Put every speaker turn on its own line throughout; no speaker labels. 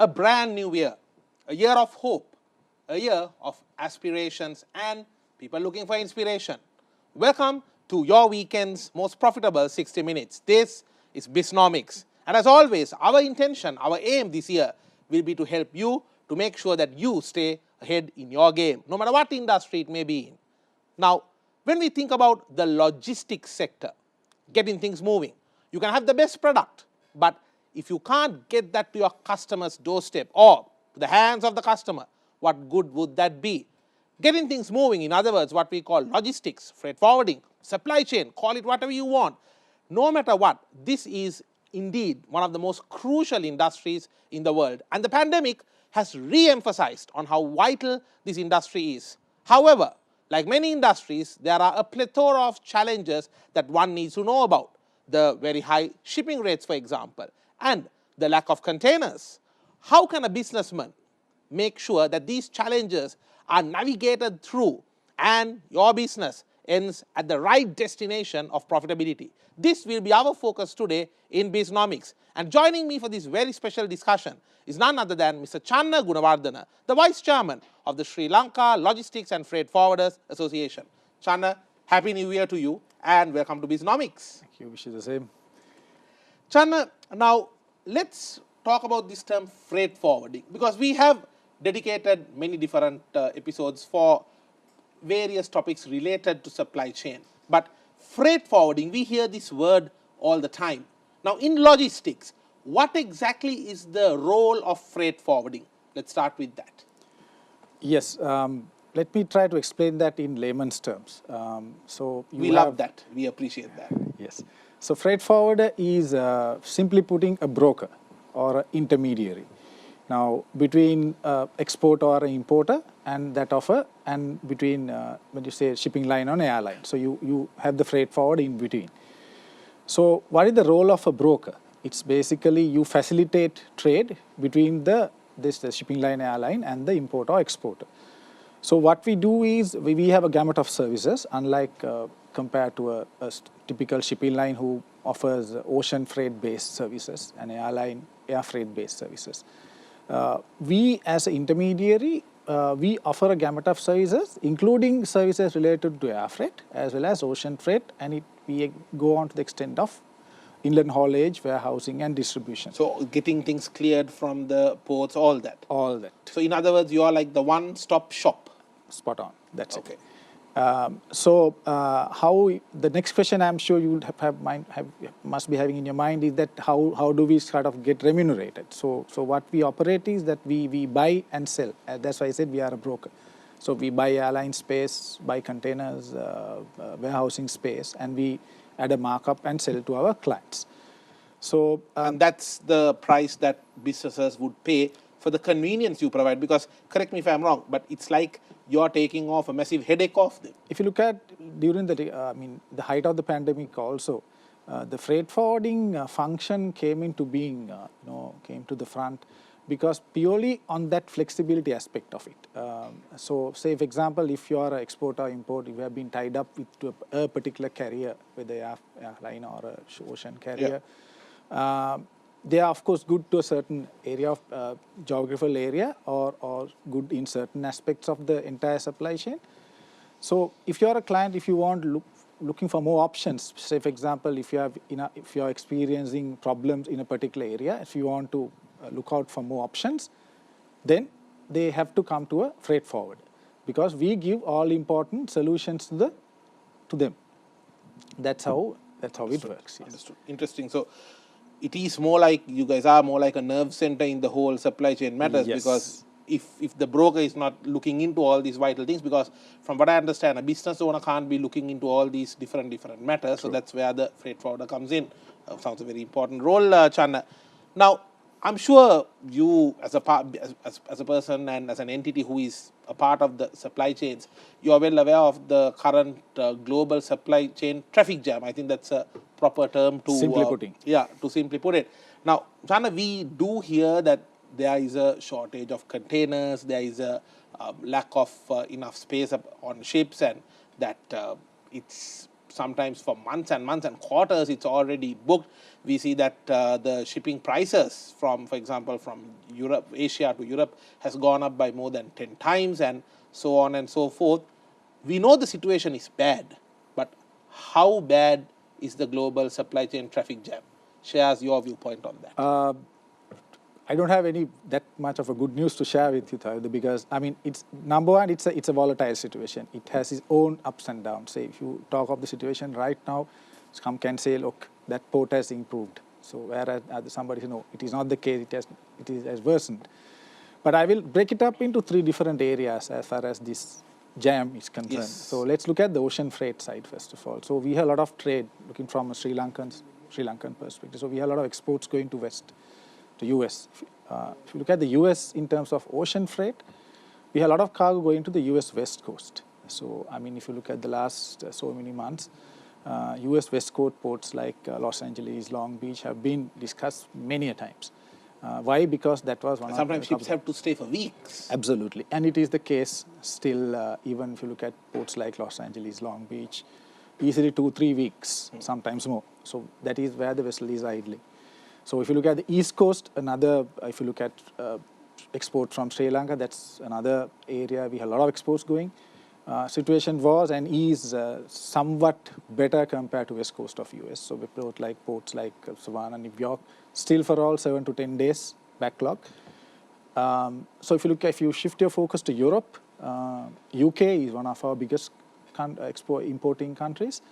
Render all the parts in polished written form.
a brand new year, a year of hope, a year of aspirations and people looking for inspiration. Welcome to your weekend's most profitable 60 minutes. This is Bisnomics. And as always, our intention, our aim this year will be to help you to make sure that you stay ahead in your game, no matter what industry it may be in. Now, when we think about the logistics sector, getting things moving, you can have the best product, but if you can't get that to your customer's doorstep or to the hands of the customer, what good would that be? Getting things moving, in other words, what we call logistics, freight forwarding, supply chain, call it whatever you want. No matter what, this is indeed one of the most crucial industries in the world. And the pandemic has re-emphasized on how vital this industry is. However, like many industries, there are a plethora of challenges that one needs to know about. The very high shipping rates, for example, and the lack of containers. How can a businessman make sure that these challenges are navigated through and your business ends at the right destination of profitability? This will be our focus today in Bisnomics. And joining me for this very special discussion is none other than Mr. Channa Gunawardene, the Vice Chairman of the Sri Lanka Logistics and Freight Forwarders Association. Channa, Happy New Year to you and welcome to Bisnomics.
Thank you, wish you the same.
Channa, now let's talk about this term freight forwarding, because we have dedicated many different episodes for various topics related to supply chain. But freight forwarding, we hear this word all the time. Now in logistics, what exactly is the role of freight forwarding? Let's start with that.
Yes, let me try to explain that in layman's terms.
We love that. We appreciate that.
Yes. So freight forwarder is simply putting a broker or an intermediary. Now between exporter or importer and that offer, and between when you say shipping line or airline. So you have the freight forwarder in between. So what is the role of a broker? It's basically you facilitate trade between the shipping line, airline and the importer or exporter. So what we do is we have a gamut of services, unlike compared to a typical shipping line who offers ocean freight based services and airline air freight based services. We as an intermediary, we offer a gamut of services, including services related to air freight as well as ocean freight, and we go on to the extent of inland haulage, warehousing and distribution.
So getting things cleared from the ports, all that?
All that.
So in other words, you are like the one-stop shop?
Spot on, that's
okay.
it. How the next question I'm sure you would must be having in your mind is that how do we sort of get remunerated? So what we operate is that we buy and sell. That's why I said we are a broker. So we buy airline space, buy containers, warehousing space, and we add a markup and sell to our clients. So
and that's the price that businesses would pay for the convenience you provide, because correct me if I'm wrong, but it's like you're taking off a massive headache off them.
If you look at during the the height of the pandemic also, the freight forwarding function came into being, came to the front because purely on that flexibility aspect of it. So say for example, if you are an exporter or import, you have been tied up with to a particular carrier, whether airline or a ocean carrier, they are of course good to a certain area of geographical area or good in certain aspects of the entire supply chain. So if you are a client, if you want looking for more options, say for example, if you are experiencing problems in a particular area, if you want to look out for more options, then they have to come to a freight forwarder, because we give all important solutions to them. That's how it works. Yes.
Understood. Interesting. So it is more like you guys are more like a nerve center in the whole supply chain matters.
Yes.
Because if the broker is not looking into all these vital things, because from what I understand, a business owner can't be looking into all these different matters. True. So that's where the freight forwarder comes in. Sounds a very important role, Channa. Now, I'm sure you as a person and as an entity who is a part of the supply chains, you are well aware of the current global supply chain traffic jam. I think that's a proper term to simply put it. Now, Channa, we do hear that there is a shortage of containers, there is a lack of enough space on ships, and that it's sometimes for months and months and quarters, it's already booked. We see that the shipping prices from, for example, from Europe, Asia to Europe has gone up by more than 10 times and so on and so forth. We know the situation is bad, but how bad is the global supply chain traffic jam? Share us your viewpoint on that.
I don't have that much of a good news to share with you, Thavid, because I mean, it's number one, it's a volatile situation. It has its own ups and downs. Say if you talk of the situation right now, some can say, look, that port has improved. So whereas somebody says, no, it is not the case. It has worsened. But I will break it up into three different areas as far as this jam is concerned.
Yes.
So let's look at the ocean freight side first of all. So we have a lot of trade looking from a Sri Lankan perspective. So we have a lot of exports going to West. To US. If you look at the US in terms of ocean freight, we have a lot of cargo going to the US West Coast. So, I mean, if you look at the last so many months, US West Coast ports like Los Angeles, Long Beach have been discussed many a times. Why? Because that was one
sometimes ships have to stay for weeks.
Absolutely. And it is the case still, even if you look at ports like Los Angeles, Long Beach, easily 2-3 weeks, sometimes more. So that is where the vessel is idling. So if you look at the East Coast, if you look at export from Sri Lanka, that's another area we have a lot of exports going. Situation was and is somewhat better compared to West Coast of US. So we ports like Savannah, New York, still for all 7 to 10 days backlog. So if you shift your focus to Europe, UK is one of our biggest importing countries.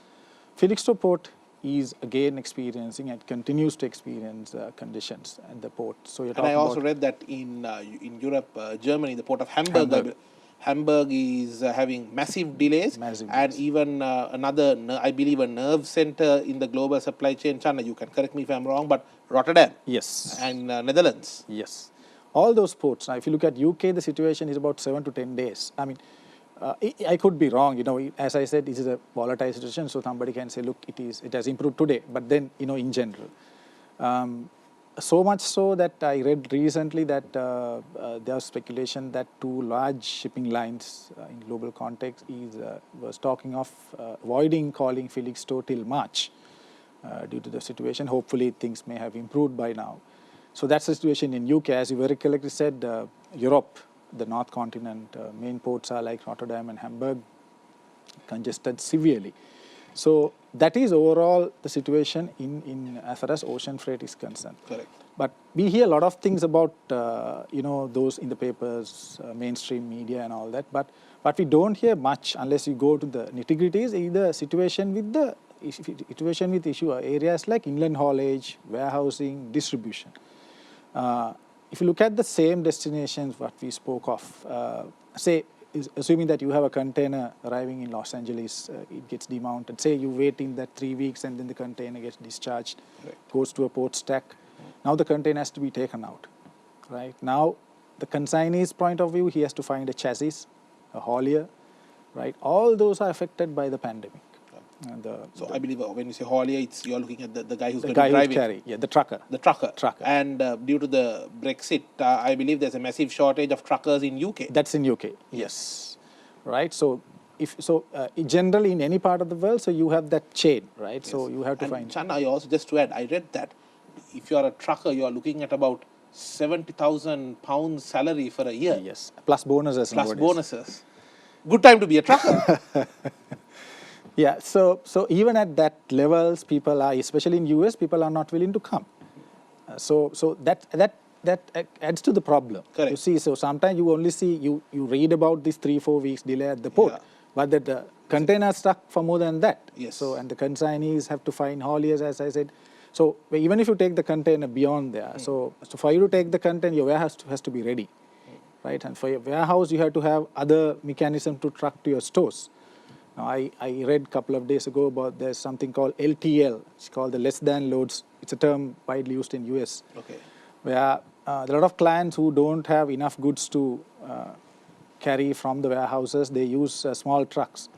Felixstowe Port is again experiencing and continues to experience conditions at the port. So you're
and I also read that in Europe, Germany, the port of Hamburg is having massive delays. And even another, I believe, a nerve center in the global supply chain. Channa, you can correct me if I'm wrong, but Rotterdam.
Yes.
And Netherlands.
Yes. All those ports. Now, if you look at UK, the situation is about 7 to 10 days. I mean, I could be wrong, as I said, this is a volatile situation, so somebody can say, look, it has improved today, but then, in general. So much so that I read recently that there's speculation that 2 large shipping lines in global context was talking of avoiding calling Felixstowe till March due to the situation. Hopefully things may have improved by now. So that's the situation in UK. As you very correctly said, Europe, the North Continent, main ports are like Rotterdam and Hamburg, congested severely. So that is overall the situation in as far as ocean freight is concerned.
Correct.
But we hear a lot of things about those in the papers, mainstream media and all that. But we don't hear much unless you go to the nitty-gritties. Either situation with issue areas like inland haulage, warehousing, distribution. If you look at the same destinations what we spoke of, assuming that you have a container arriving in Los Angeles, it gets demounted. Say you wait in that 3 weeks and then the container gets discharged, goes to a port stack. Now the container has to be taken out. Right now, the consignee's point of view, he has to find a chassis, a haulier. Right, all those are affected by the pandemic.
So I believe when you say haulier, you're looking at the guy who's going
to
drive
it. The trucker.
The trucker. And due to the Brexit, I believe there's a massive shortage of truckers in UK.
That's in UK, yes. Right, so generally in any part of the world, so you have that chain, right? Yes. So you have to find.
Channa, I also just to add, I read that if you're a trucker, you're looking at about £70,000 salary for a year.
Yes, plus bonuses.
Plus bonuses. Good time to be a trucker.
Yeah, so even at that levels, people are, especially in US, people are not willing to come. So that adds to the problem.
Correct.
You see, so sometimes you only see, you read about this 3-4 weeks delay at the port, but that the container stuck for more than that.
Yes.
So, and the consignees have to find hauliers, as I said. So even if you take the container beyond there, so for you to take the container, your warehouse has to be ready, right? And for your warehouse, you have to have other mechanism to truck to your stores. Now, I read a couple of days ago about there's something called LTL. It's called the less than loads. It's a term widely used in US.
Okay.
Where there are a lot of clients who don't have enough goods to carry from the warehouses. They use small trucks.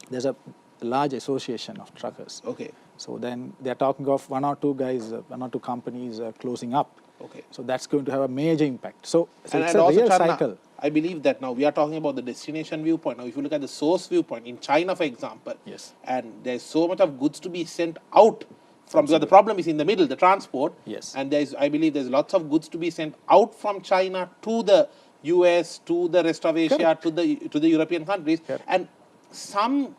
There's a large association of truckers.
Okay.
So then they're talking of one or two companies closing up.
Okay.
So that's going to have a major impact. So it's
and
a
also,
real
Channa,
cycle.
I believe that now we are talking about the destination viewpoint. Now, if you look at the source viewpoint, in China, for example,
Yes.
and there's so much of goods to be sent out from, because the problem is in the middle, the transport.
Yes.
And I believe there's lots of goods to be sent out from China to the US, to the rest of Asia,
Correct.
to the European countries.
Correct.
And some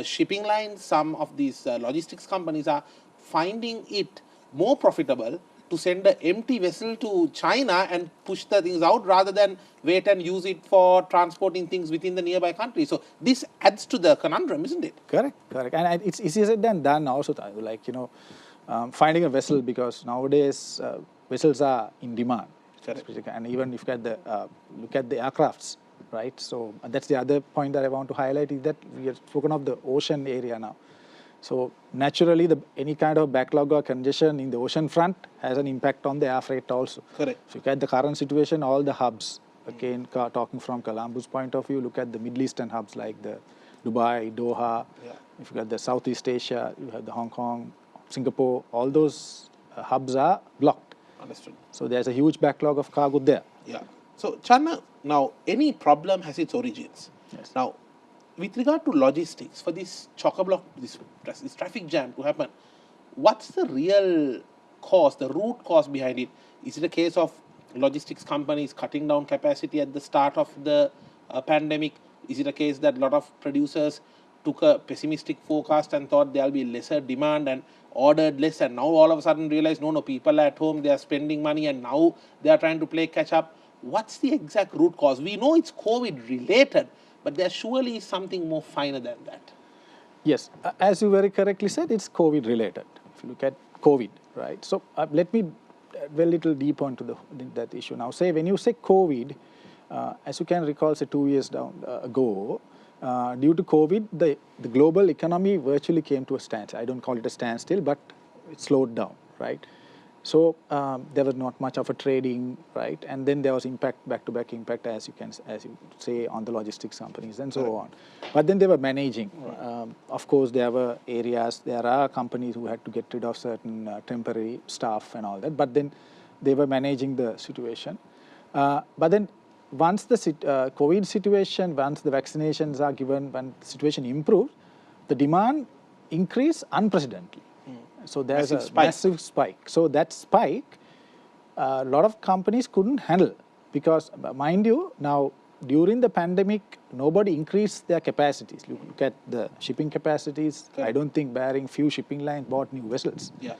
shipping lines, some of these logistics companies are finding it more profitable to send an empty vessel to China and push the things out rather than wait and use it for transporting things within the nearby country. So this adds to the conundrum, isn't it?
Correct, correct. And it's easier than done also, like, finding a vessel, because nowadays vessels are in demand.
Correct.
And even if you look at the aircrafts, right? So that's the other point that I want to highlight, is that we have spoken of the ocean area now. So naturally, any kind of backlog or congestion in the ocean front has an impact on the air freight also.
Correct.
If you look at the current situation, all the hubs, again, talking from Colombo's point of view, look at the Middle Eastern hubs like the Dubai, Doha.
Yeah.
If you look at the Southeast Asia, you have the Hong Kong, Singapore, all those hubs are blocked.
Understood.
So there's a huge backlog of cargo there.
Yeah. So, Channa, now any problem has its origins.
Yes.
Now, with regard to logistics, for this chock-a-block, this traffic jam to happen, what's the real cause, the root cause behind it? Is it a case of logistics companies cutting down capacity at the start of the pandemic? Is it a case that a lot of producers took a pessimistic forecast and thought there'll be lesser demand and ordered less, and now all of a sudden realize, no, people are at home, they are spending money, and now they are trying to play catch up? What's the exact root cause? We know it's COVID related, but there surely is something more finer than that.
Yes, as you very correctly said, it's COVID related. If you look at COVID, right? So let me delve a little deeper into that issue. Now, when you say COVID, as you can recall, 2 years ago, due to COVID, the global economy virtually came to a standstill. I don't call it a standstill, but it slowed down, right? So there was not much of a trading, right? And then there was back-to-back impact, as you say, on the logistics companies and so on. But then they were managing. Of course, there are companies who had to get rid of certain temporary staff and all that. But then they were managing the situation. But then once the COVID situation, once the vaccinations are given, when the situation improves, the demand increased unprecedentedly. So there's massive spike. So that spike, a lot of companies couldn't handle, because, mind you, now during the pandemic, nobody increased their capacities. Look at the shipping capacities.
Correct.
I don't think barring few shipping lines bought new vessels.
Yeah.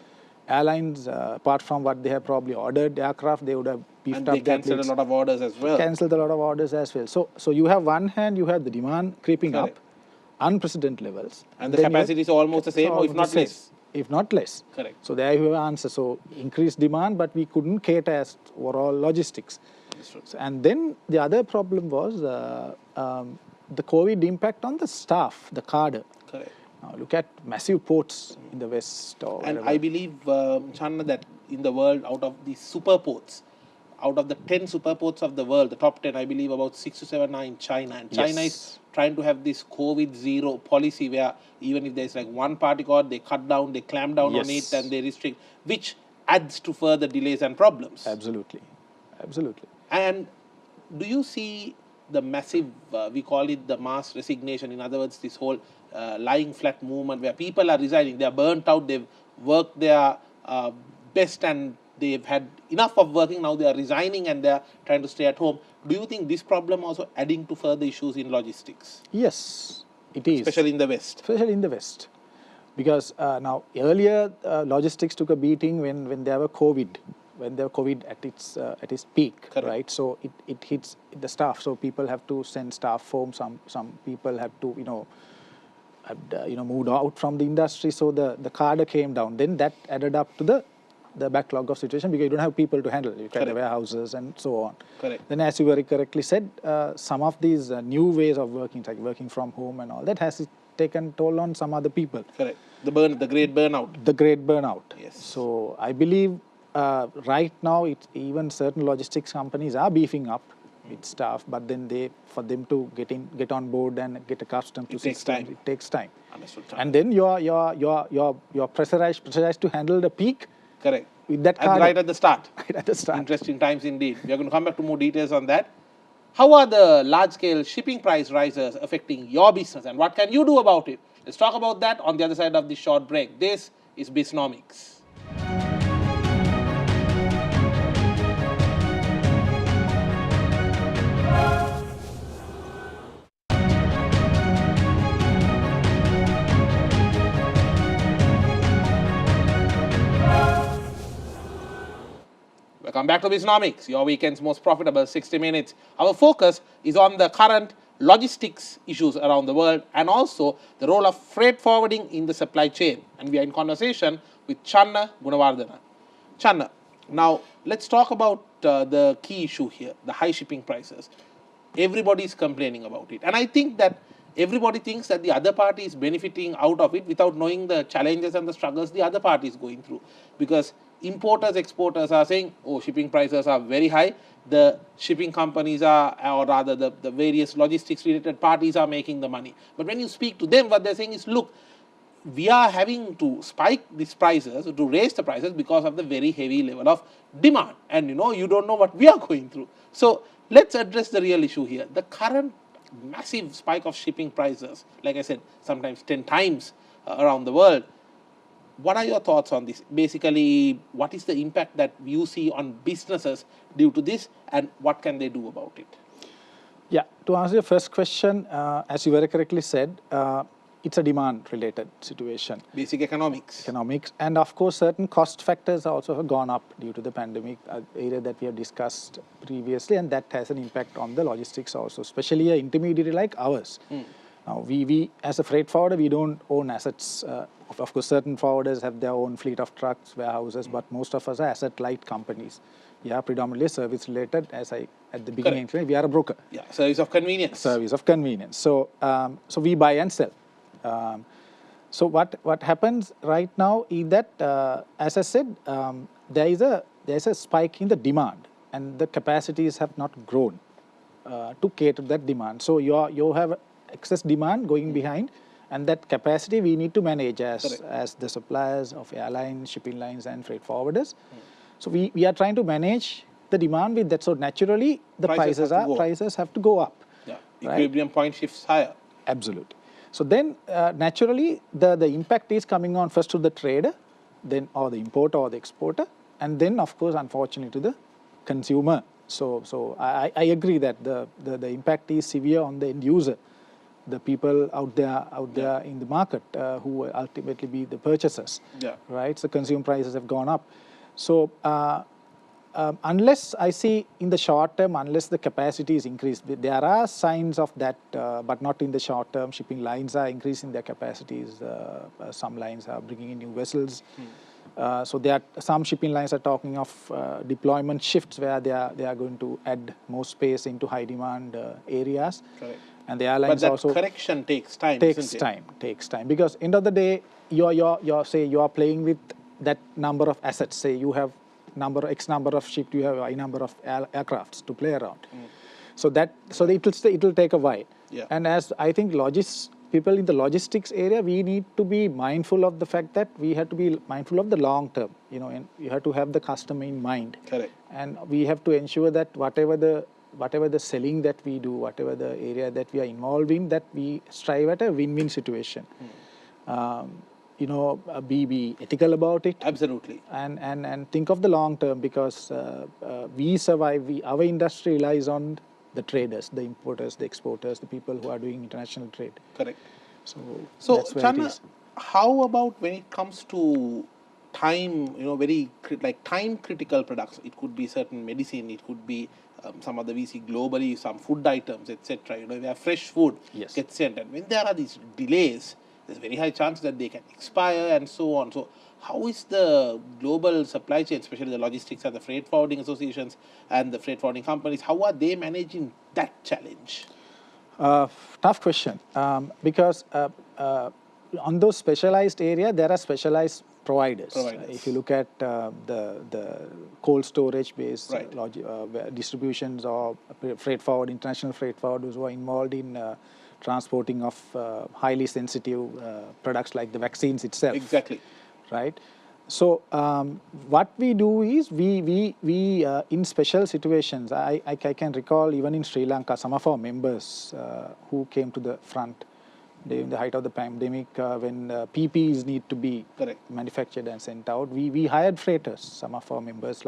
Airlines, apart from what they have probably ordered aircraft, they would have beefed up their
And they cancelled a lot of orders as well.
Cancelled a lot of orders as well. So you have one hand, you have the demand creeping
Correct.
up, unprecedented levels.
And the capacity is almost the same, or if not less.
If not less.
Correct.
So there you have an answer. So increased demand, but we couldn't cater as overall logistics. And then the other problem was the COVID impact on the staff, the cadre.
Correct.
Now look at massive ports in the West.
And I believe, Channa, that in the world, out of the super ports, out of the 10 super ports of the world, the top 10, I believe about 6 to 7 are in China. And China is trying to have this COVID zero policy where even if there's like one particle, they cut down, they clamp down on it, and they restrict, which adds to further delays and problems.
Absolutely. Absolutely.
And do you see the massive, we call it the mass resignation, in other words, this whole lying flat movement where people are resigning, they are burnt out, they've worked their best and they've had enough of working, now they are resigning and they are trying to stay at home. Do you think this problem also adding to further issues in logistics?
Yes, it is.
Especially in the West.
Especially in the West. Because now earlier logistics took a beating when there were COVID, at its peak.
Correct.
Right? So it hits the staff. So people have to send staff home. Some people have to moved out from the industry. So the cadre came down. Then that added up to the backlog of situation, because you don't have people to handle. You can have warehouses and so on.
Correct.
Then, as you very correctly said, some of these new ways of working, like working from home and all that, has taken toll on some other people.
Correct. The great burnout.
The great burnout.
Yes.
So I believe right now, even certain logistics companies are beefing up with staff, but then for them to get on board and get accustomed to systems, it takes time.
Understood.
And then you're pressurized to handle the peak.
Correct.
With that
and right at the start.
Right at the start.
Interesting times indeed. We are going to come back to more details on that How are the large-scale shipping price rises affecting your business, and what can you do about it? Let's talk about that on the other side of this short break. This is Bisnomics. Welcome back to Bisnomics, your weekend's most profitable 60 minutes. Our focus is on the current logistics issues around the world and also the role of freight forwarding in the supply chain. And we are in conversation with Channa Gunawardene. Channa, now let's talk about the key issue here, the high shipping prices. Everybody is complaining about it. And I think that everybody thinks that the other party is benefiting out of it without knowing the challenges and the struggles the other party is going through. Because importers, exporters are saying, oh, shipping prices are very high. The shipping companies are, or rather the various logistics related parties are making the money. But when you speak to them, what they're saying is, look, we are having to spike these prices, to raise the prices because of the very heavy level of demand. And you don't know what we are going through. So let's address the real issue here. The current massive spike of shipping prices, like I said, sometimes 10 times around the world. What are your thoughts on this? Basically, what is the impact that you see on businesses due to this, and what can they do about it?
Yeah, to answer your first question, as you very correctly said, it's a demand-related situation.
Basic economics.
And of course, certain cost factors also have gone up due to the pandemic, area that we have discussed previously, and that has an impact on the logistics also, especially an intermediary like ours. Now, we as a freight forwarder, we don't own assets. Of course, certain forwarders have their own fleet of trucks, warehouses, but most of us are asset-light companies. We are predominantly service-related, as I at the beginning explained. We are a broker.
Yeah, service of convenience.
Service of convenience. So, so we buy and sell. So what happens right now is that, as I said, there is a spike in the demand, and the capacities have not grown to cater to that demand. So you have excess demand going behind, and that capacity we need to manage as the suppliers of airlines, shipping lines, and freight forwarders. So we are trying to manage the demand with that. So naturally, the prices have to go up.
Yeah, equilibrium point shifts higher.
Absolutely. So then naturally the impact is coming on first to the trader, then or the importer or the exporter, and then of course unfortunately to the consumer. So I agree that the impact is severe on the end user, the people out there in the market who will ultimately be the purchasers.
Yeah.
Right. So consumer prices have gone up. So unless I see in the short term, unless the capacity is increased, there are signs of that, but not in the short term. Shipping lines are increasing their capacities. Some lines are bringing in new vessels. So there are some shipping lines are talking of deployment shifts where they are going to add more space into high demand areas.
Correct.
And the airlines
but that
also
correction takes time.
Takes time because end of the day you are playing with that number of assets. Say you have X number of ships, you have Y number of aircrafts to play around. So it will take a while.
Yeah.
And as I think people in the logistics area, we need to be mindful of the fact that we have to be mindful of the long term. And you have to have the customer in mind.
Correct.
And we have to ensure that whatever the selling that we do, whatever the area that we are involved in, that we strive at a win-win situation. Be ethical about it.
Absolutely.
And think of the long term, because we survive. Our industry relies on the traders, the importers, the exporters, the people who are doing international trade.
Correct.
So that's where
Channa,
it is.
how about when it comes to time, very time critical products? It could be certain medicine, it could be some other we see globally, some food items, etc. We have fresh food gets sent, and when there are these delays, there's a very high chance that they can expire and so on. So how is the global supply chain, especially the logistics and the freight forwarding associations and the freight forwarding companies, how are they managing that challenge?
Tough question, because on those specialized area, there are specialized providers. If you look at the cold storage based distributions or international freight forwarders who are involved in transporting of highly sensitive products like the vaccines itself.
Exactly.
Right. So what we do is we in special situations, I can recall even in Sri Lanka, some of our members who came to the front during the height of the pandemic when PPEs need to be manufactured and sent out. We hired freighters, some of our members,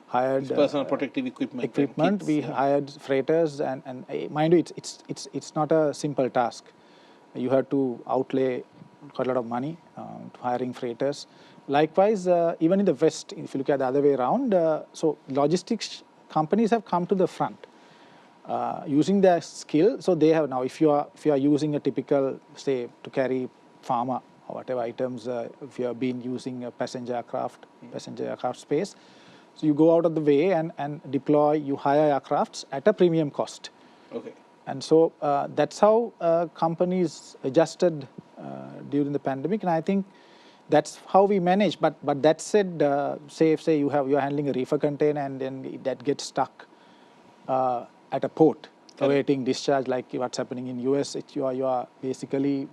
hired
personal protective equipment.
We hired freighters and mind you, it's not a simple task. You have to outlay quite a lot of money to hiring freighters. Likewise, even in the West, if you look at the other way around, so logistics companies have come to the front using their skill. So they have now, if you are using a typical, say, to carry pharma or whatever items, if you have been using a passenger aircraft space, so you go out of the way and deploy, you hire aircrafts at a premium cost.
Okay.
And so that's how companies adjusted during the pandemic, and I think that's how we manage. But that said, say you're handling a reefer container and then that gets stuck at a port awaiting discharge, like what's happening in US. You are basically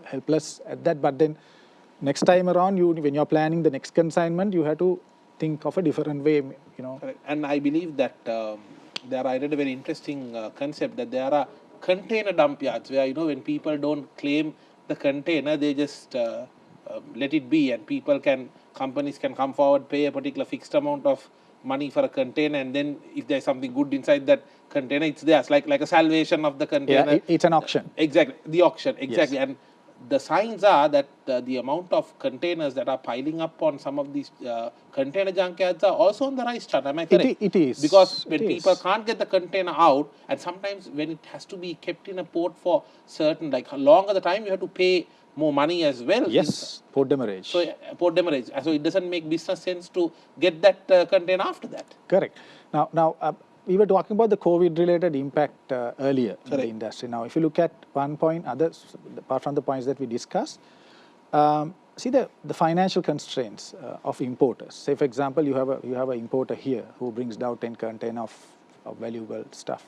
helpless at that. But then next time around, when you're planning the next consignment, you have to think of a different way.
Correct. And I believe that I read a very interesting concept that there are container dump yards where, when people don't claim the container, they just let it be, and companies can come forward, pay a particular fixed amount of money for a container, and then if there's something good inside that container, it's theirs, like a salvation of the container.
Yeah, it's an auction.
Exactly, the auction, exactly.
Yes.
And the signs are that the amount of containers that are piling up on some of these container junkyards are also on the rise, Channa. Am I correct?
It is.
Because when people can't get the container out, and sometimes when it has to be kept in a port for certain, like longer the time, you have to pay more money as well.
Yes, port demurrage.
So port demurrage. So it doesn't make business sense to get that container after that.
Correct. Now we were talking about the COVID-related impact earlier in the industry. Now, if you look at one point, apart from the points that we discussed, see the financial constraints of importers. Say, for example, you have an importer here who brings down 10 containers of valuable stuff,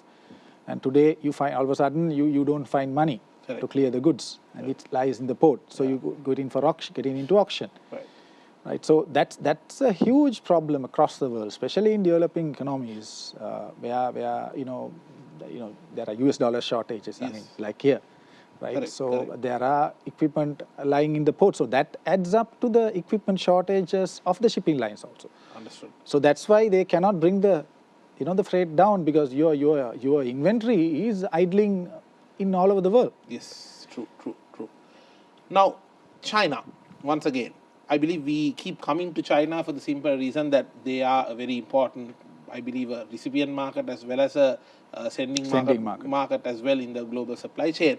and today you find all of a sudden you don't find money to clear the goods, and it lies in the port. So you getting into auction. Right, so that's a huge problem across the world, especially in developing economies where there are US dollar shortages. Yes. I mean, like here, right? There are equipment lying in the port, so that adds up to the equipment shortages of the shipping lines also.
Understood.
So that's why they cannot bring the freight down, because your inventory is idling in all over the world.
Yes, true. Now, China, once again. I believe we keep coming to China for the simple reason that they are a very important, I believe, a recipient market as well as a sending market as well in the global supply chain.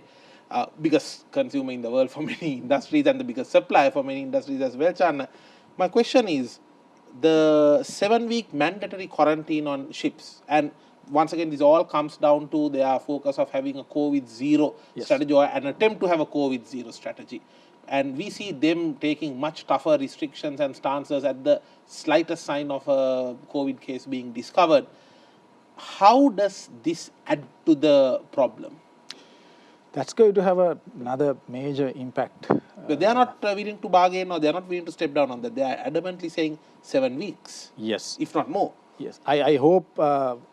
Biggest consumer in the world for many industries and the biggest supplier for many industries as well, Channa. My question is, the 7-week mandatory quarantine on ships, and once again, this all comes down to their focus of having a COVID-0 strategy, or an attempt to have a COVID-0 strategy. And we see them taking much tougher restrictions and stances at the slightest sign of a COVID case being discovered. How does this add to the problem?
That's going to have another major impact.
But they are not willing to bargain, or they are not willing to step down on that. They are adamantly saying 7 weeks.
Yes.
If not more.
Yes. I hope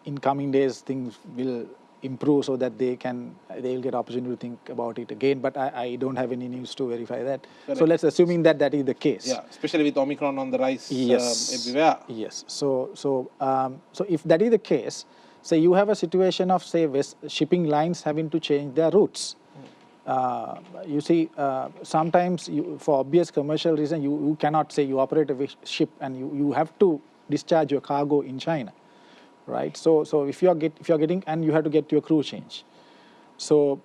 in coming days things will improve so that they'll get opportunity to think about it again. But I don't have any news to verify that. Correct. So let's assuming that is the case.
Yeah, especially with Omicron on the rise everywhere.
Yes. So if that is the case, say you have a situation of, say, shipping lines having to change their routes. You see, sometimes for obvious commercial reason, you cannot say you operate a ship and you have to discharge your cargo in China. Right, so if you're getting, and you have to get your crew change. So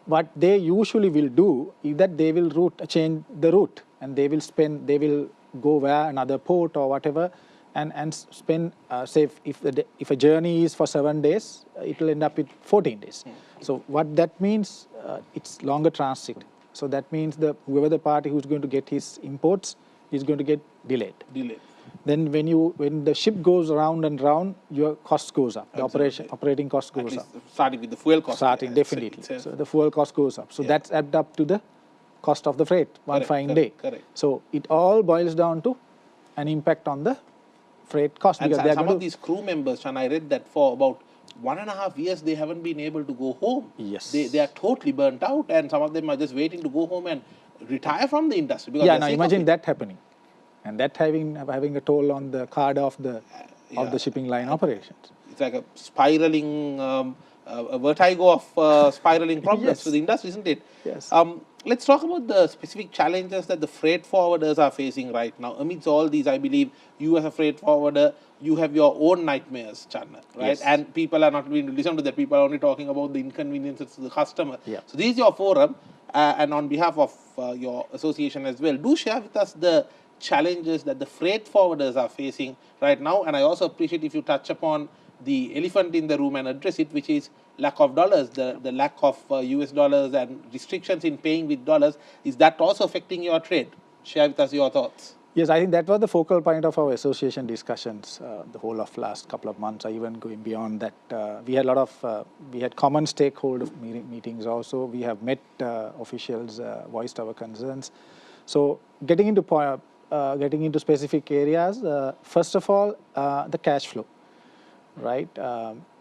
what they usually will do is that they will change the route, and they will go via another port or whatever, and spend say if a journey is for 7 days, it will end up with 14 days. So what that means, it's longer transit. So that means whoever the party who's going to get his imports is going to get delayed. Then when the ship goes round and round, your cost goes up. The operating cost goes up.
Starting with the fuel cost.
Definitely. So the fuel cost goes up. So that's added up to the cost of the freight one fine day.
Correct.
So it all boils down to an impact on the freight cost.
And
because
some of these crew members, and I read that for about 1.5 years, they haven't been able to go home.
Yes.
They are totally burnt out, and some of them are just waiting to go home and retire from the industry. Because
yeah, now imagine that happening, and that having a toll on the card of the shipping line operations.
It's like a spiraling, a vertigo of spiraling problems
Yes.
for the industry, isn't it?
Yes.
Let's talk about the specific challenges that the freight forwarders are facing right now. Amidst all these, I believe you as a freight forwarder, you have your own nightmares, Channa, right?
Yes.
And people are not going to listen to that. People are only talking about the inconveniences to the customer.
Yeah.
So this is your forum, and on behalf of your association as well, do share with us the challenges that the freight forwarders are facing right now. And I also appreciate if you touch upon the elephant in the room and address it, which is lack of dollars, the lack of US dollars and restrictions in paying with dollars. Is that also affecting your trade? Share with us your thoughts.
Yes, I think that was the focal point of our association discussions the whole of last couple of months, or even going beyond that. We had we had common stakeholder meetings also. We have met officials, voiced our concerns. So getting into specific areas, first of all, the cash flow, right?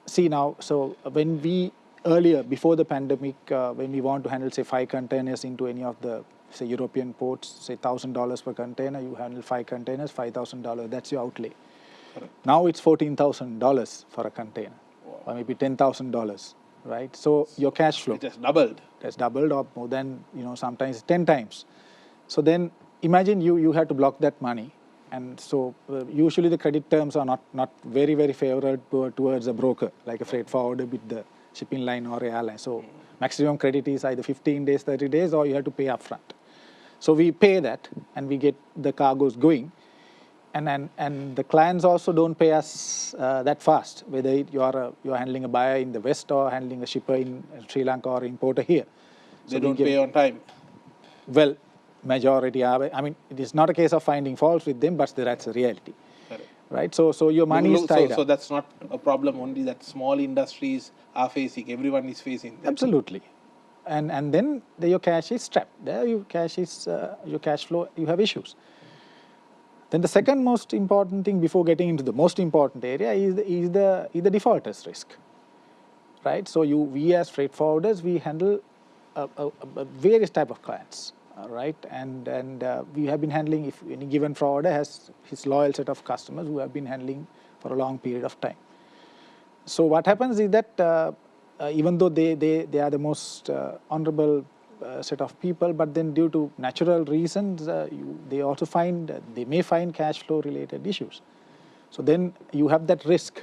See now, so when we earlier, before the pandemic, when we want to handle, say, 5 containers into any of the, say, European ports, say $1,000 per container, you handle 5 containers, $5,000, that's your outlay.
Correct.
Now it's $14,000 for a container, or maybe $10,000, right? So your cash flow.
It has doubled.
It has doubled, or more than, sometimes 10 times. So then imagine you had to block that money. And so usually the credit terms are not very, very favorable towards a broker, like a freight forwarder with the shipping line or a airline. So maximum credit is either 15 days, 30 days, or you have to pay upfront. So we pay that, and we get the cargoes going. And the clients also don't pay us that fast, whether you're handling a buyer in the West or handling a shipper in Sri Lanka or importer here.
They don't pay on time.
Well, majority are. I mean, it is not a case of finding faults with them, but that's a reality.
Correct.
Right? So your money is tied up.
So that's not a problem only that small industries are facing. Everyone is facing that.
Absolutely. And then your cash is trapped. There your cash flow, you have issues. Then the second most important thing before getting into the most important area is the defaulters risk. Right? So we as freight forwarders, we handle a various type of clients. Right, and we have been handling, if any given forwarder has his loyal set of customers who have been handling for a long period of time. So what happens is that even though they are the most honorable set of people, but then due to natural reasons, they may find cash flow related issues. So then you have that risk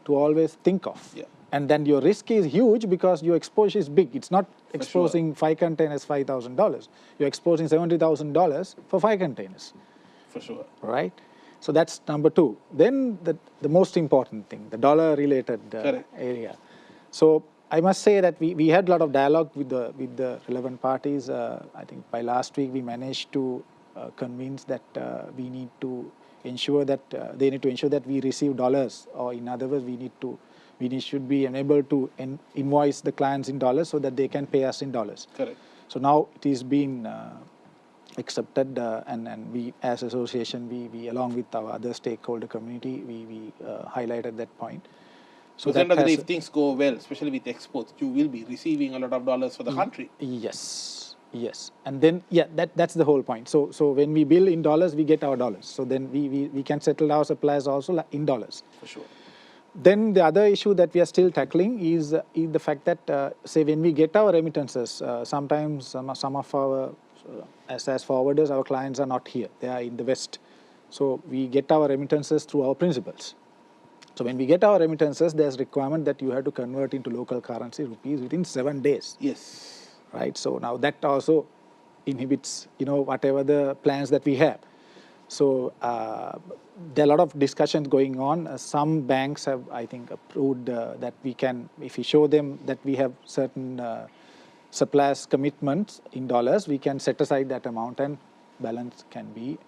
to always think of.
Yeah.
And then your risk is huge because your exposure is big. It's not exposing 5 containers $5,000. You're exposing $70,000 for 5 containers.
For sure.
Right? So that's number 2. Then the most important thing, the dollar-related area. So I must say that we had a lot of dialogue with the relevant parties. I think by last week we managed to convince that we need to ensure that they need to ensure that we receive dollars, or in other words, we should be enabled to invoice the clients in dollars so that they can pay us in dollars.
Correct.
So now it is being accepted, and we as association, we along with our other stakeholder community, we highlighted that point.
So that if things go well, especially with exports, you will be receiving a lot of dollars for the country.
Yes. And then, that's the whole point. So when we bill in dollars, we get our dollars. So then we can settle our suppliers also in dollars.
For sure.
Then the other issue that we are still tackling is the fact that, say, when we get our remittances, sometimes some of our, as forwarders, our clients are not here. They are in the West. So we get our remittances through our principals. So when we get our remittances, there's requirement that you have to convert into local currency, rupees, within 7 days.
Yes.
Right? So now that also inhibits, whatever the plans that we have. So there are a lot of discussions going on. Some banks have, I think, approved that we can, if we show them that we have certain suppliers commitments in dollars, we can set aside that amount and balance can be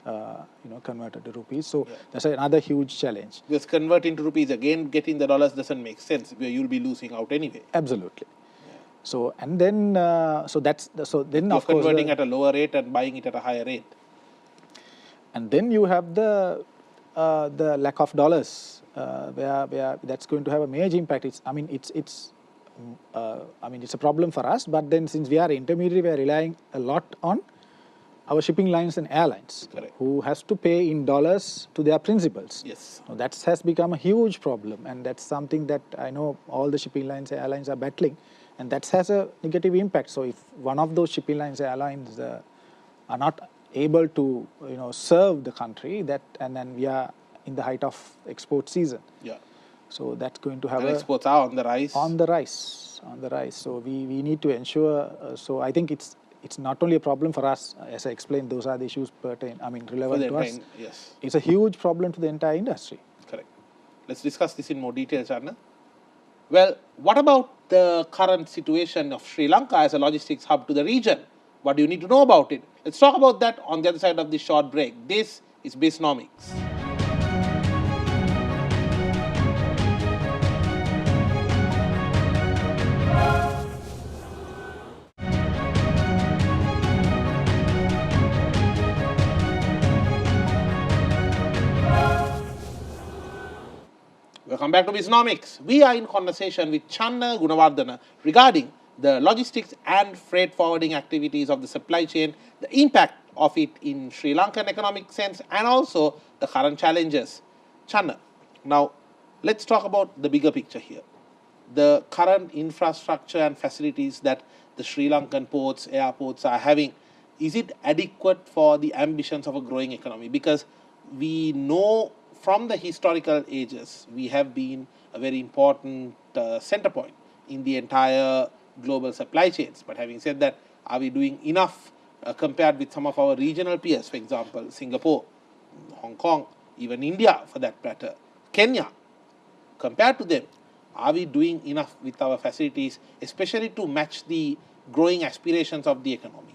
converted to rupees. So that's another huge challenge.
Because converting to rupees again, getting the dollars doesn't make sense. Where you'll be losing out anyway.
Absolutely. So and then so that's so then
You're
of course
converting at a lower rate and buying it at a higher rate.
and then you have the lack of dollars where that's going to have a major impact. It's I mean it's a problem for us, but then since we are intermediary, we are relying a lot on our shipping lines and airlines,
Correct.
who has to pay in dollars to their principals.
Yes.
Now, that has become a huge problem, and that's something that I know all the shipping lines and airlines are battling, and that has a negative impact. So if one of those shipping lines and airlines are not able to serve the country, and then we are in the height of export season.
Yeah.
So that's going to have
And exports are on the rise.
On the rise. So we need to ensure. So I think it's not only a problem for us, as I explained. Those are the issues relevant to us.
Yes.
It's a huge problem to the entire industry.
Correct. Let's discuss this in more detail, Channa. Well, what about the current situation of Sri Lanka as a logistics hub to the region? What do you need to know about it? Let's talk about that on the other side of this short break. This is Bisnomics. Welcome back to Bisnomics. We are in conversation with Channa Gunawardene regarding the logistics and freight forwarding activities of the supply chain, the impact of it in Sri Lankan economic sense, and also the current challenges. Channa, now let's talk about the bigger picture here. The current infrastructure and facilities that the Sri Lankan ports, airports are having, is it adequate for the ambitions of a growing economy? Because we know from the historical ages, we have been a very important center point in the entire global supply chains. But having said that, are we doing enough compared with some of our regional peers, for example, Singapore, Hong Kong, even India for that matter, Kenya? Compared to them, are we doing enough with our facilities, especially to match the growing aspirations of the economy?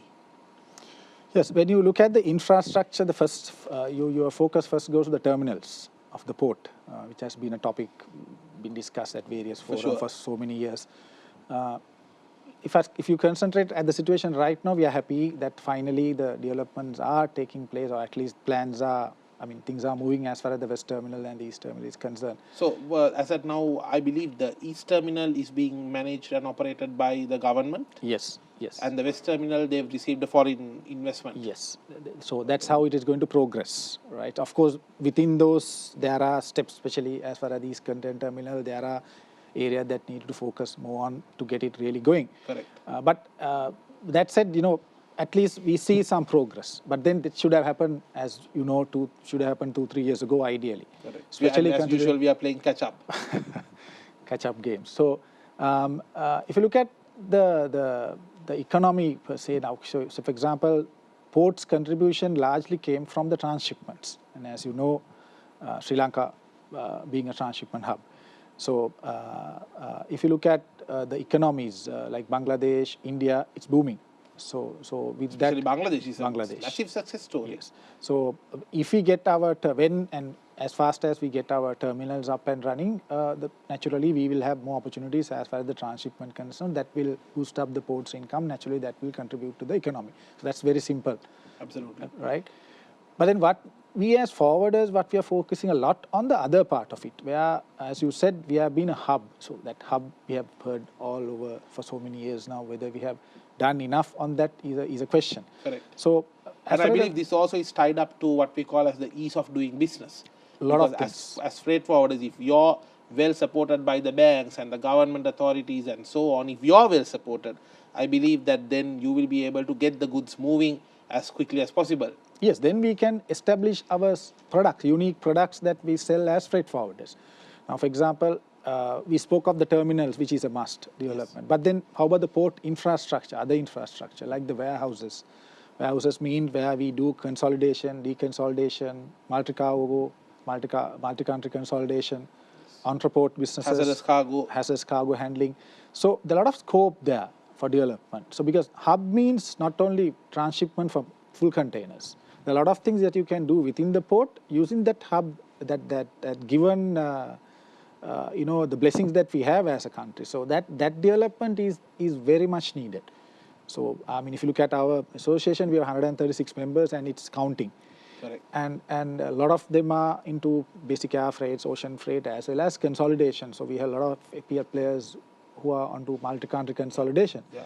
Yes, when you look at the infrastructure, the first your focus first goes to the terminals of the port, which has been a topic been discussed at various forums for so many years. If you concentrate at the situation right now, we are happy that finally the developments are taking place, or at least plans are. Things are moving as far as the West Terminal and the East Terminal is concerned.
So, as at now, I believe the East Terminal is being managed and operated by the government.
Yes.
And the West Terminal, they've received a foreign investment.
Yes. So that's how it is going to progress, right? Of course, within those, there are steps, especially as far as the East Content Terminal, there are areas that need to focus more on to get it really going.
Correct.
But that said, at least we see some progress. But then it should have happened, as you know, should have happened 2-3 years ago, ideally.
Correct.
Especially
as usual, we are playing catch-up.
Catch-up games. So if you look at the economy per se now, so for example, ports' contribution largely came from the transshipments. And as you know, Sri Lanka being a transshipment hub. So if you look at the economies like Bangladesh, India, it's booming. So with
Especially
that,
Bangladesh is a massive success story.
Yes. So if we get our as fast as we get our terminals up and running, naturally we will have more opportunities as far as the transshipment concerned. That will boost up the port's income. Naturally, that will contribute to the economy. So that's very simple.
Absolutely.
Right. But then what we as forwarders, we are focusing a lot on the other part of it, where, as you said, we have been a hub. So that hub we have heard all over for so many years now. Whether we have done enough on that is a question.
Correct.
So,
and I believe this also is tied up to what we call as the ease of doing business.
A lot of things.
As freight forwarders, if you're well supported by the banks and the government authorities and so on, if you're well supported, I believe that then you will be able to get the goods moving as quickly as possible.
Yes, then we can establish our products, unique products that we sell as freight forwarders. Now, for example, we spoke of the terminals, which is a must development. Yes. But then how about the port infrastructure, other infrastructure, like the warehouses? Warehouses mean where we do consolidation, deconsolidation, multi-country consolidation, entreport businesses, hazardous cargo handling. So there are a lot of scope there for development. So because hub means not only transshipment for full containers, there are a lot of things that you can do within the port using that hub, that given the blessings that we have as a country. So that development is very much needed. So I mean, if you look at our association, we have 136 members and it's counting.
Correct.
And a lot of them are into basic air freights, ocean freight, as well as consolidation. So we have a lot of peer players who are onto multi-country consolidation.
Yeah.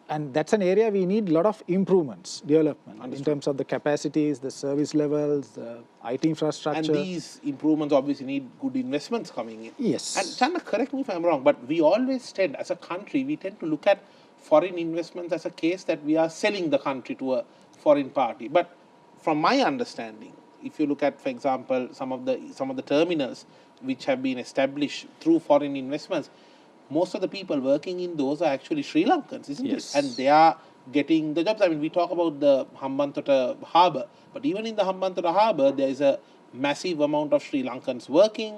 And that's an area we need a lot of improvements, development.
Understood.
In terms of the capacities, the service levels, the IT infrastructure.
And these improvements obviously need good investments coming in.
Yes.
And Channa, correct me if I'm wrong, but we always tend, as a country, we tend to look at foreign investments as a case that we are selling the country to a foreign party. But from my understanding, if you look at, for example, some of the terminals which have been established through foreign investments, most of the people working in those are actually Sri Lankans, isn't
Yes.
it? And they are getting the jobs. I mean, we talk about the Hambantota harbour, but even in the Hambantota harbour, there is a massive amount of Sri Lankans working,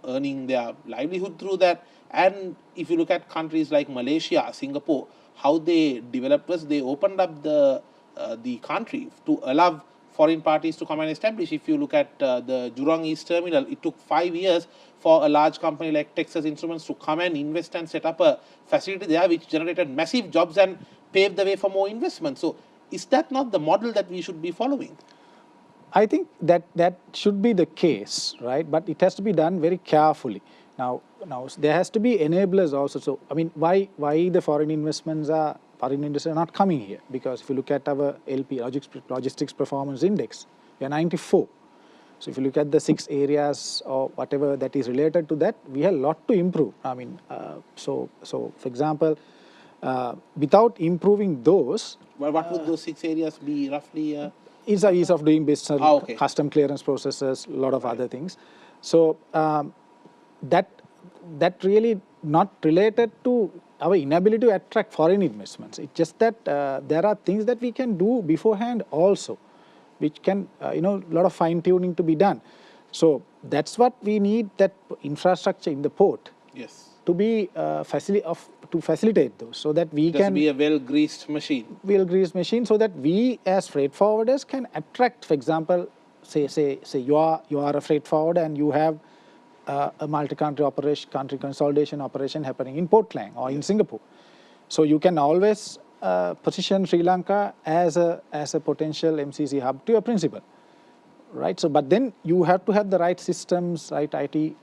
earning their livelihood through that. And if you look at countries like Malaysia, Singapore, how they developed was they opened up the country to allow foreign parties to come and establish. If you look at the Jurong East Terminal, it took 5 years for a large company like Texas Instruments to come and invest and set up a facility there, which generated massive jobs and paved the way for more investment. So is that not the model that we should be following?
I think that should be the case, right? But it has to be done very carefully. Now there has to be enablers also. So I mean, why the foreign investors are not coming here? Because if you look at our LP, Logistics Performance Index, we are 94. So if you look at the 6 areas or whatever that is related to that, we have a lot to improve. I mean, so for example, without improving those,
Well, what would those 6 areas be roughly?
Ease of doing business,
okay.
custom clearance processes, a lot of other things. So that really not related to our inability to attract foreign investments. It's just that there are things that we can do beforehand also, which can, a lot of fine tuning to be done. So that's what we need, that infrastructure in the port.
Yes.
To be to facilitate those, so that we can
be a well-greased machine.
Well-greased machine, so that we as freight forwarders can attract. For example, say you are a freight forwarder and you have a multi-country country consolidation operation happening in Port Klang or in Singapore. So you can always position Sri Lanka as a potential MCC hub to your principal, right? So, but then you have to have the right systems, right IT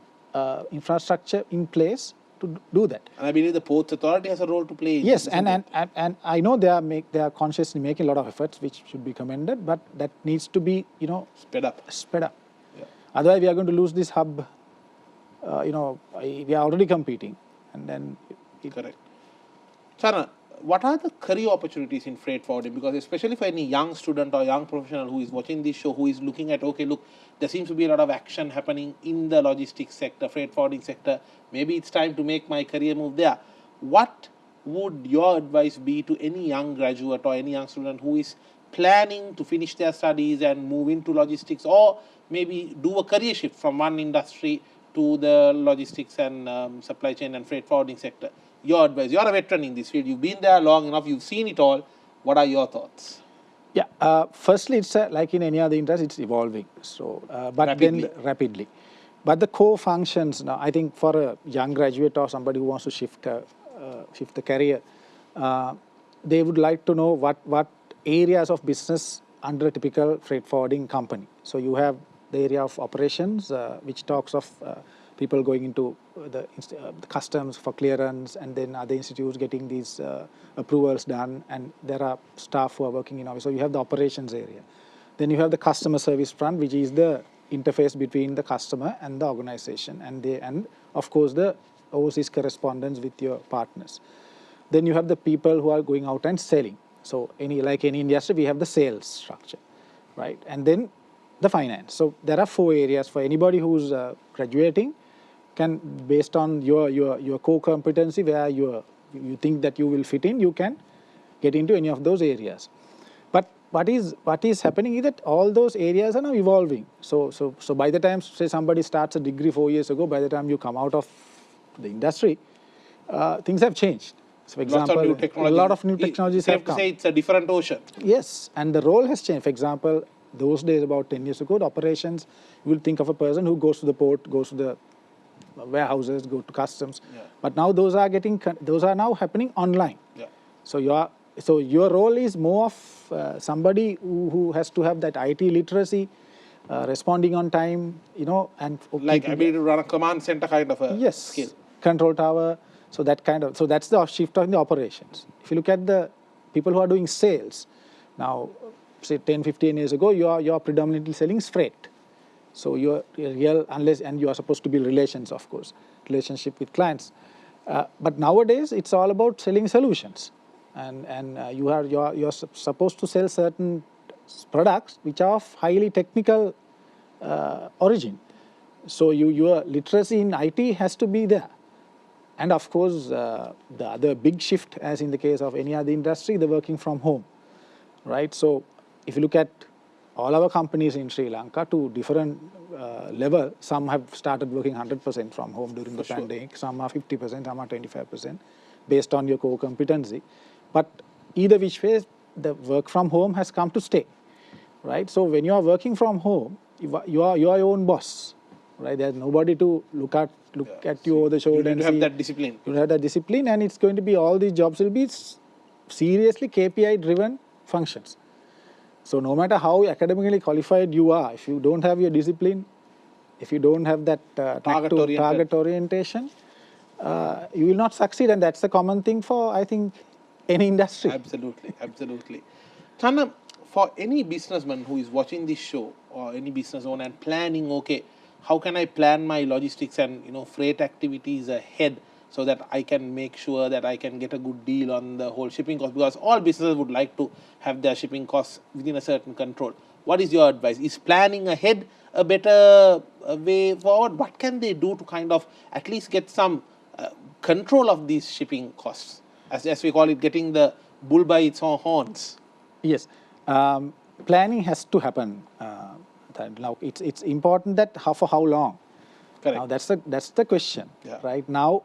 infrastructure in place to do that.
And I believe the Ports Authority has a role to play.
Yes, and I know they are consciously making a lot of efforts, which should be commended, but that needs to be,
sped up.
Yeah. Otherwise, we are going to lose this hub. We are already competing, and then
correct. Channa, what are the career opportunities in freight forwarding? Because especially for any young student or young professional who is watching this show, who is looking at, okay, look, there seems to be a lot of action happening in the logistics sector, freight forwarding sector. Maybe it's time to make my career move there. What would your advice be to any young graduate or any young student who is planning to finish their studies and move into logistics, or maybe do a career shift from one industry to the logistics and supply chain and freight forwarding sector? Your advice. You're a veteran in this field. You've been there long enough. You've seen it all. What are your thoughts?
Yeah. Firstly, it's like in any other industry, it's evolving. So, but rapidly. Then rapidly. But the core functions now, I think, for a young graduate or somebody who wants to shift the career, they would like to know what areas of business under a typical freight forwarding company. So you have the area of operations, which talks of people going into the customs for clearance, and then other institutes getting these approvals done, and there are staff who are working in office. So you have the operations area. Then you have the customer service front, which is the interface between the customer and the organization, and of course the overseas correspondence with your partners. Then you have the people who are going out and selling. So like any industry, we have the sales structure, right? And then the finance. So there are 4 areas for anybody who's graduating. Can, based on your core competency, where you think that you will fit in, you can get into any of those areas. But what is happening is that all those areas are now evolving. So by the time, say, somebody starts a degree 4 years ago, by the time you come out of the industry, things have changed. So, for example, a lot of new technologies have come.
Say it's a different ocean.
Yes, and the role has changed. For example, those days, about 10 years ago, the operations, you will think of a person who goes to the port, goes to the warehouses, go to customs.
Yeah.
But now those are now happening online.
Yeah.
So your role is more of somebody who has to have that IT literacy, responding on time, and
Like
keeping
ability to run a command center kind of a
yes,
skill.
control tower. So that's the shift in the operations. If you look at the people who are doing sales now, say 10, 15 years ago, you are predominantly selling freight. So you're real, and you are supposed to build relations, of course, relationship with clients. But nowadays, it's all about selling solutions, and you're supposed to sell certain products which are of highly technical origin. So your literacy in IT has to be there. And of course, the other big shift, as in the case of any other industry, the working from home, right? So if you look at all our companies in Sri Lanka to different level, some have started working 100% from home during the pandemic, some are 50%, some are 25%, based on your core competency. But either which way, the work from home has come to stay, right? So when you are working from home, you are your own boss, right? There's nobody to look at you over the shoulder.
You need to have that discipline.
You have that discipline, and it's going to be, all these jobs will be seriously KPI driven functions. So no matter how academically qualified you are, if you don't have your discipline, if you don't have that target orientation, you will not succeed. And that's the common thing for, I think, any industry.
Absolutely, absolutely. Channa, for any businessman who is watching this show, or any business owner and planning, okay, how can I plan my logistics and freight activities ahead so that I can make sure that I can get a good deal on the whole shipping cost? Because all businesses would like to have their shipping costs within a certain control. What is your advice? Is planning ahead a better way forward? What can they do to kind of at least get some control of these shipping costs? As we call it, getting the bull by its own horns.
Yes. Planning has to happen. Now it's important that for how long.
Correct.
Now that's the question.
Yeah.
Right now,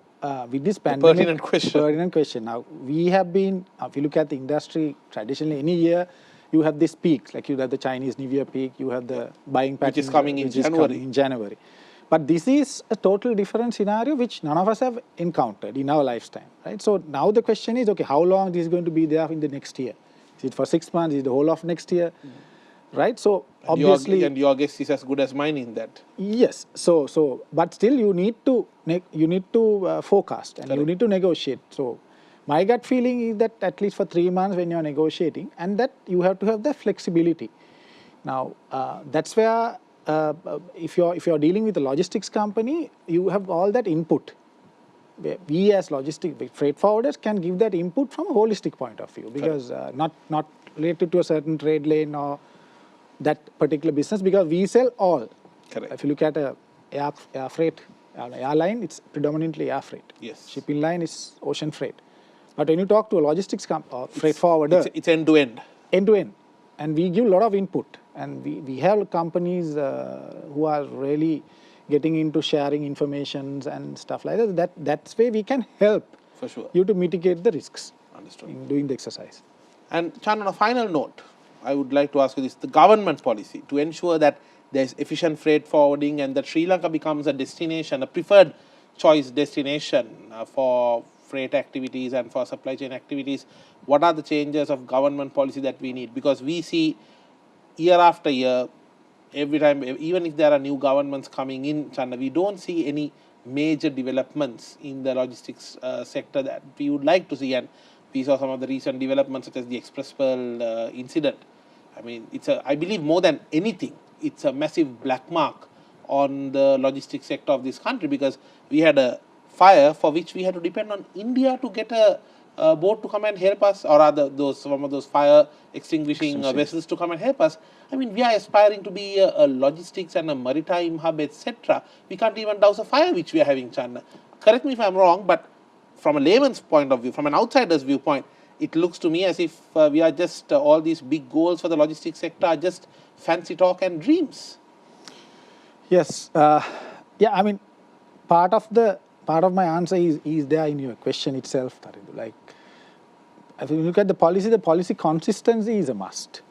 with this pandemic,
pertinent question.
Now we have been, if you look at the industry, traditionally any year you have this peak, like you have the Chinese New Year peak, you have the buying pattern
which is coming in
January. But this is a total different scenario which none of us have encountered in our lifetime, right? So now the question is, okay, how long this is going to be there in the next year? Is it for 6 months? Is it the whole of next year? Right? So obviously,
your guess is as good as mine in that.
Yes. So but still you need to forecast, and you need to negotiate. So my gut feeling is that at least for 3 months when you are negotiating, and that you have to have the flexibility. Now that's where if you're dealing with a logistics company, you have all that input. We as freight forwarders can give that input from a holistic point of view, because not related to a certain trade lane or that particular business, because we sell all.
Correct.
If you look at air freight, airline, it's predominantly air freight.
Yes.
Shipping line is ocean freight. But when you talk to a logistics or freight forwarder,
it's end to end.
End to end. And we give a lot of input. And we have companies who are really getting into sharing informations and stuff like that. That's where we can help
for sure
you to mitigate the risks.
Understood.
In doing the exercise.
And Chan, on a final note, I would like to ask you this: the government policy to ensure that there's efficient freight forwarding and that Sri Lanka becomes a destination, a preferred choice destination for freight activities and for supply chain activities. What are the changes of government policy that we need? Because we see year after year, every time, even if there are new governments coming in, Channa, we don't see any major developments in the logistics sector that we would like to see. And we saw some of the recent developments, such as the Express Pearl incident. I mean, I believe more than anything, it's a massive black mark on the logistics sector of this country, because we had a fire for which we had to depend on India to get a boat to come and help us, or rather some of those fire extinguishing vessels to come and help us. I mean, we are aspiring to be a logistics and a maritime hub, etc. We can't even douse a fire which we are having, Channa. Correct me if I'm wrong, but from a layman's point of view, from an outsider's viewpoint, it looks to me as if we are just all these big goals for the logistics sector are just fancy talk and dreams.
Yes. Yeah, I mean, part of my answer is there in your question itself, Tarindu. Like, if you look at the policy consistency is a must.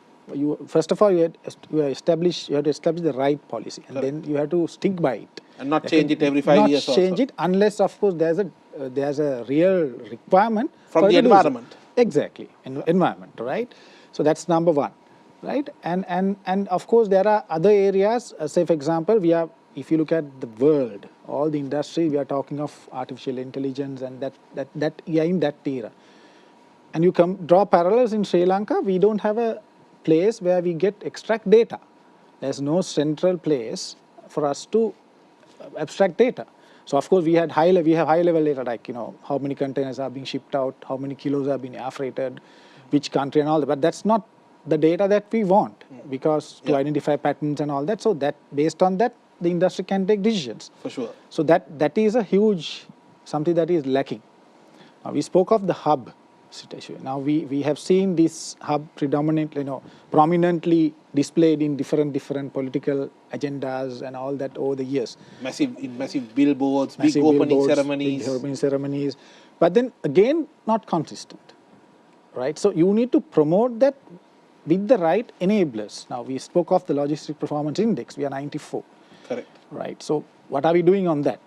first of all you have to establish the right policy, and then you have to stick by it.
And not change it every 5 years
Not change
also.
it unless, of course, there's a real requirement
From
for
the
you to do so.
environment.
Exactly, environment, right? So that's number one, right? And of course there are other areas. Say for example, if you look at the world, all the industry, we are talking of artificial intelligence, and that we are in that era. And you draw parallels in Sri Lanka. We don't have a place where we extract data. There's no central place for us to abstract data. So of course we have high level data, like how many containers are being shipped out, how many kilos are being air freighted, which country and all that. But that's not the data that we want, because to identify patterns and all that. So that based on that, the industry can take decisions.
For sure.
So that is a huge something that is lacking. Now we spoke of the hub situation. Now we have seen this hub predominantly, prominently displayed in different political agendas and all that over the years.
Massive billboards, big opening ceremonies.
But then again, not consistent, right? So you need to promote that with the right enablers. Now we spoke of the Logistic Performance Index. We are 94.
Correct.
Right. So what are we doing on that?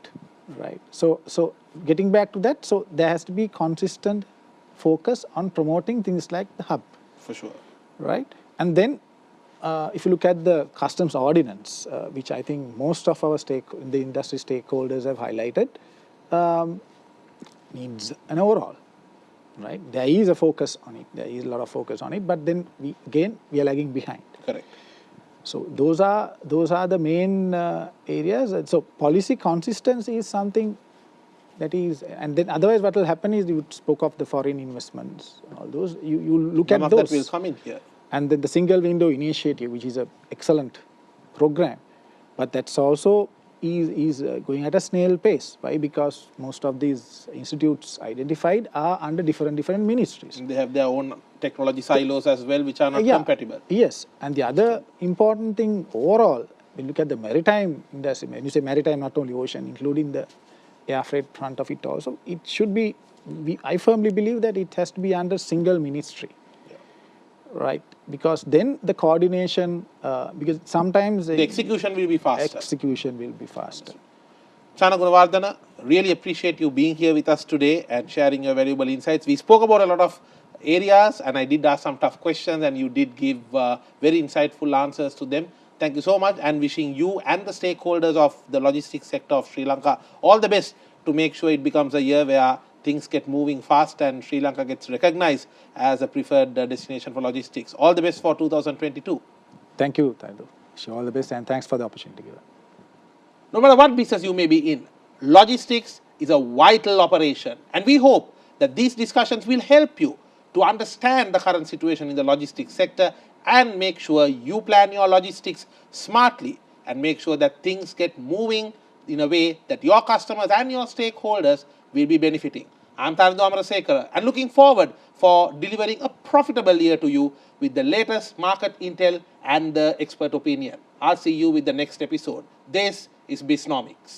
Right. So getting back to that, so there has to be consistent focus on promoting things like the hub.
For sure.
Right. And then if you look at the customs ordinance, which I think most of our the industry stakeholders have highlighted, needs an overhaul. Right. There is a focus on it. There is a lot of focus on it. But then we are lagging behind.
Correct.
So those are the main areas. So policy consistency is something that is, and then otherwise what will happen is, you spoke of the foreign investments, all those, you look at those.
None of that will come in here.
And then the single window initiative, which is an excellent program, but that's also is going at a snail pace. Why? Because most of these institutes identified are under different ministries.
And they have their own technology silos as well, which are not compatible.
Yes, and the other important thing overall, when you look at the maritime industry, when you say maritime, not only ocean, including the air freight front of it also, it should be, I firmly believe that it has to be under single ministry. Right, because then the coordination, because sometimes
the execution will be faster. Channa Gunawardene, really appreciate you being here with us today and sharing your valuable insights. We spoke about a lot of areas, and I did ask some tough questions, and you did give very insightful answers to them. Thank you so much, and wishing you and the stakeholders of the logistics sector of Sri Lanka all the best to make sure it becomes a year where things get moving fast and Sri Lanka gets recognized as a preferred destination for logistics. All the best for 2022.
Thank you, Taidu. Wish you all the best, and thanks for the opportunity given.
No matter what business you may be in, logistics is a vital operation, and we hope that these discussions will help you to understand the current situation in the logistics sector and make sure you plan your logistics smartly and make sure that things get moving in a way that your customers and your stakeholders will be benefiting. I'm Taridu Amarasekara, and looking forward for delivering a profitable year to you with the latest market intel and the expert opinion. I'll see you with the next episode. This is Bisnomics.